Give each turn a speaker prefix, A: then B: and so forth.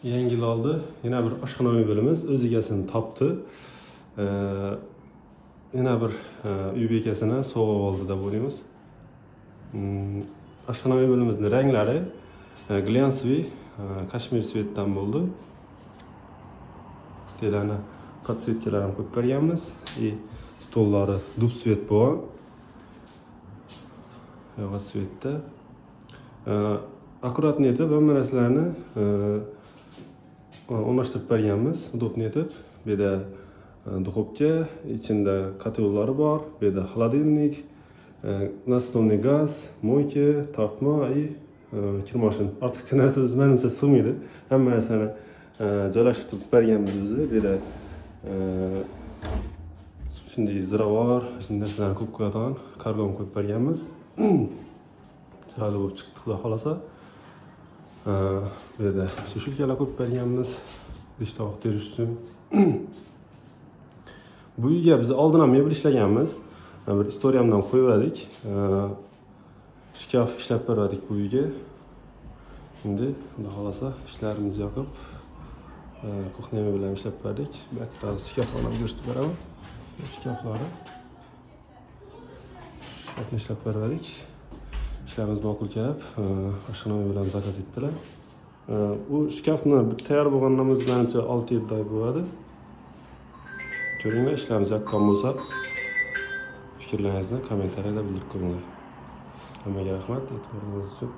A: Yangi yil oldi yana bir oshxonaviy bölümümüz o'z egasini topdi. Yana bir uy bekasini sovg'a oldi deb o'ylaymiz. Oshxonaviy bölümümüzning ranglari glянцевый, kashmir svetdan bo'ldi. Telani podсветкаларын qo'yib berganmiz. Stollari dub svet bo'lgan. Yog'och svetda. Akkuratni etib hamma narsalarni o'rnashtirib berganmiz. Udobni etib, bu yerda duxovka, ichida kotyullari bor, bu yerda xolodilnik, настольный gaz, moyka, tortma и kirmashin. Ortiqcha narsa o'z menimcha sig'maydi. Hamma narsani joylashtirib berganmiz o'zi. Bu yerda shunday ziravor, shunday narsalarni ko'p qo'yadigan kargon qo'yib berganmiz. Chiroyli bo'lib chiqdi, xudo xolasa. Bu yerda sushilkalar qo'yib berganmiz, idish tovoq terish uchun. Bu uyga biz oldin ham mebel ishlaganmiz. Bir istoriyamdan qo'yib shkaf ishlab berdik bu uyga. Endi xudo xolasa ishlarimiz yoqib, kuxnya bilan ishlab berdik. Bu yerda shkaflarni ko'rsatib beraman. Shkaflari ishlab berdik. İşlerimiz ma'qul kelib, oshxonaviy bilan zakaz etdilar. Bu shkafni tayyor bo'lgandan menimcha 6-7 oy bo'ladi. Ko'ringlar, ishlarimiz yoqqan bo'lsa, fikrlaringizni kommentariyada bildirib qo'yinglar. Hammaga rahmat, e'tiboringiz uchun.